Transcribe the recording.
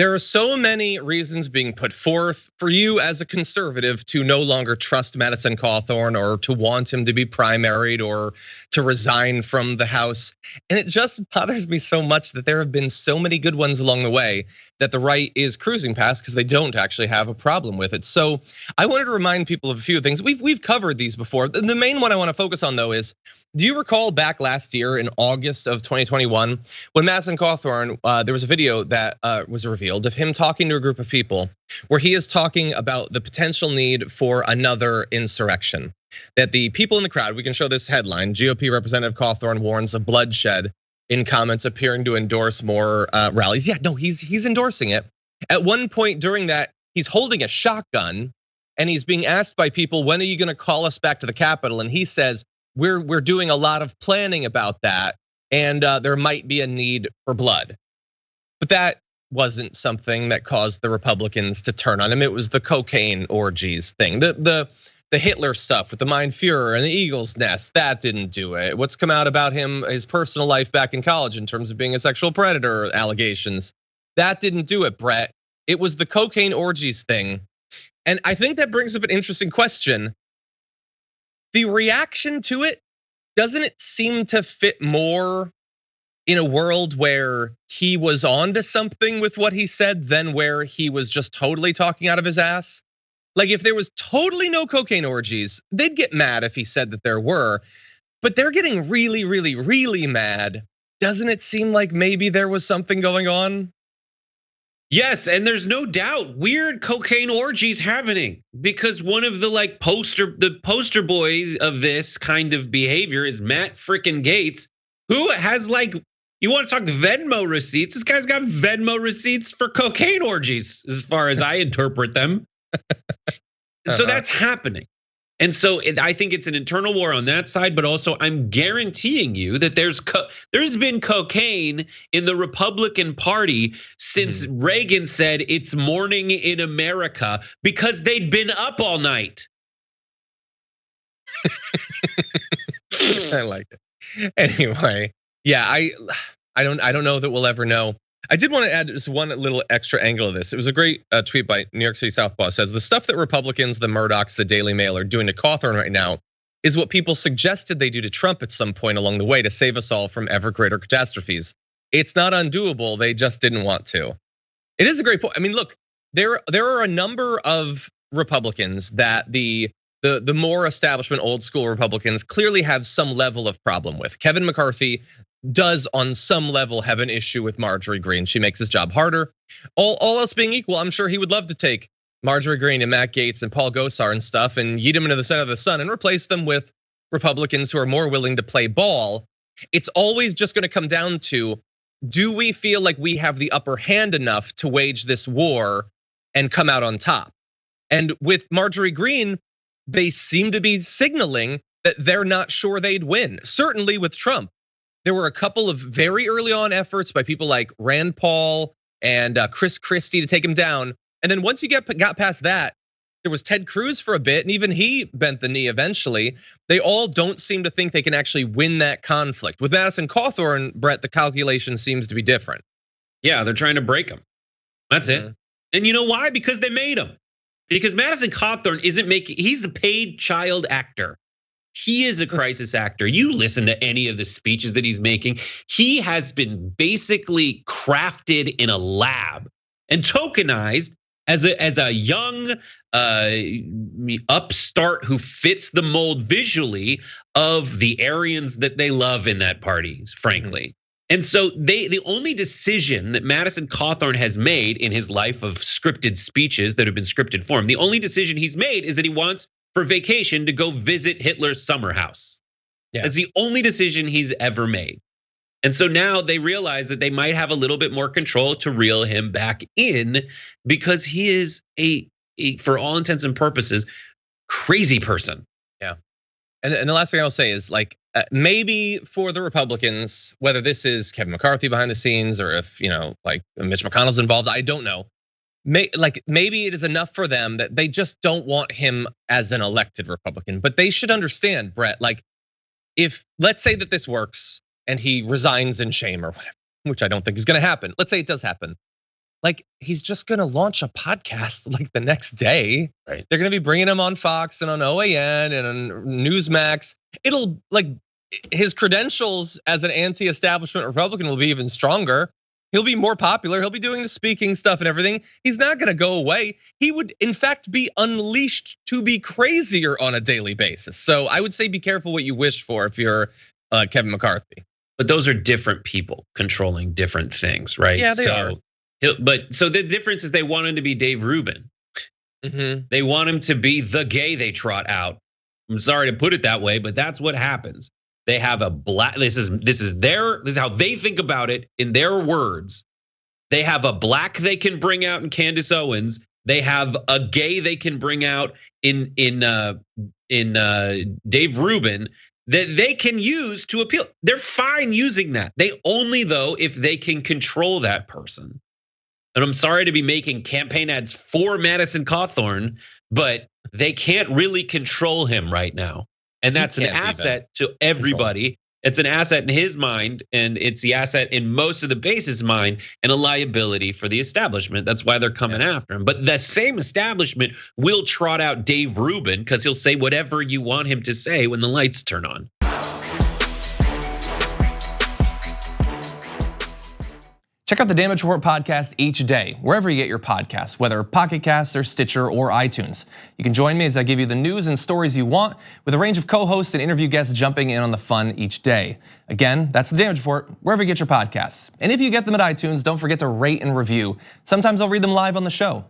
There are so many reasons being put forth for you as a conservative to no longer trust Madison Cawthorn or to want him to be primaried or to resign from the House. And it just bothers me so much that there have been so many good ones along the way that the right is cruising past because they don't actually have a problem with it. So I wanted to remind people of a few things. We've covered these before. The main one I want to focus on though is, do you recall back last year in August of 2021 when Madison Cawthorn, there was a video that was revealed of him talking to a group of people where he is talking about the potential need for another insurrection. That the people in the crowd, we can show this headline, GOP Representative Cawthorn warns of bloodshed in comments appearing to endorse more rallies. Yeah, no, he's endorsing it. At one point during that, he's holding a shotgun and he's being asked by people, when are you gonna call us back to the Capitol? And he says, we're doing a lot of planning about that, and there might be a need for blood. But that wasn't something that caused the Republicans to turn on him. It was the cocaine orgies thing, the Hitler stuff with the Mein Fuhrer and the Eagle's Nest. That didn't do it. What's come out about him, his personal life back in college in terms of being a sexual predator allegations, that didn't do it, Brett. It was the cocaine orgies thing. And I think that brings up an interesting question. The reaction to it, doesn't it seem to fit more in a world where he was onto something with what he said than where he was just totally talking out of his ass? Like if there was totally no cocaine orgies, they'd get mad if he said that there were, but they're getting really, really, really mad. Doesn't it seem like maybe there was something going on? Yes, and there's no doubt weird cocaine orgies happening because one of the poster boys of this kind of behavior is Matt frickin' Gaetz, who has you want to talk Venmo receipts? This guy's got Venmo receipts for cocaine orgies, as far as I interpret them. And so that's happening. And so I think it's an internal war on that side, but also I'm guaranteeing you that there's been cocaine in the Republican Party since Reagan said it's morning in America because they'd been up all night. I like it. Anyway, yeah, I don't know that we'll ever know. I did want to add just one little extra angle of this. It was a great tweet by New York City Southpaw. Says the stuff that Republicans, the Murdochs, the Daily Mail are doing to Cawthorn right now is what people suggested they do to Trump at some point along the way to save us all from ever greater catastrophes. It's not undoable. They just didn't want to. It is a great point. I mean, look, there are a number of Republicans that the more establishment old school Republicans clearly have some level of problem with. Kevin McCarthy does on some level have an issue with Marjorie Greene. She makes his job harder. All else being equal, I'm sure he would love to take Marjorie Greene and Matt Gaetz and Paul Gosar and stuff and yeet them into the center of the sun and replace them with Republicans who are more willing to play ball. It's always just gonna come down to, do we feel like we have the upper hand enough to wage this war and come out on top? And with Marjorie Greene, they seem to be signaling that they're not sure they'd win. Certainly with Trump. There were a couple of very early on efforts by people like Rand Paul and Chris Christie to take him down. And then once you got past that, there was Ted Cruz for a bit, and even he bent the knee eventually. They all don't seem to think they can actually win that conflict. With Madison Cawthorn, Brett, the calculation seems to be different. Yeah, they're trying to break him. That's it. And you know why? Because they made him. Because Madison Cawthorn he's a paid child actor. He is a crisis actor. You listen to any of the speeches that he's making. He has been basically crafted in a lab and tokenized as a young upstart who fits the mold visually of the Aryans that they love in that party, frankly. And so the only decision that Madison Cawthorn has made in his life of scripted speeches that have been scripted for him, the only decision he's made is that he wants for vacation to go visit Hitler's summer house. Yeah. That's the only decision he's ever made. And so now they realize that they might have a little bit more control to reel him back in because he is a for all intents and purposes, crazy person. Yeah. And the last thing I'll say is maybe for the Republicans, whether this is Kevin McCarthy behind the scenes or if like Mitch McConnell's involved, I don't know. Maybe it is enough for them that they just don't want him as an elected Republican, but they should understand, Brett, if let's say that this works and he resigns in shame or whatever, which I don't think is gonna happen. Let's say it does happen. like he's just gonna launch a podcast like the next day. Right. They're gonna be bringing him on Fox and on OAN and on Newsmax. It'll like his credentials as an anti-establishment Republican will be even stronger. He'll be more popular. He'll be doing the speaking stuff and everything. He's not gonna go away. He would in fact be unleashed to be crazier on a daily basis. So I would say be careful what you wish for if you're Kevin McCarthy. But those are different people controlling different things, right? Yeah, they are. But so the difference is they want him to be Dave Rubin. They want him to be the gay they trot out. I'm sorry to put it that way, but that's what happens. They have a black. This is how they think about it in their words. They have a black they can bring out in Candace Owens. They have a gay they can bring out in Dave Rubin that they can use to appeal. They're fine using that. They only though if they can control that person. And I'm sorry to be making campaign ads for Madison Cawthorn, but they can't really control him right now. And that's an asset to everybody. It's an asset in his mind, and it's the asset in most of the base's mind, and a liability for the establishment. That's why they're coming after him. But the same establishment will trot out Dave Rubin because he'll say whatever you want him to say when the lights turn on. Check out the Damage Report podcast each day, wherever you get your podcasts, whether Pocket Casts or Stitcher or iTunes. You can join me as I give you the news and stories you want, with a range of co-hosts and interview guests jumping in on the fun each day. Again, that's the Damage Report, wherever you get your podcasts. And if you get them at iTunes, don't forget to rate and review. Sometimes I'll read them live on the show.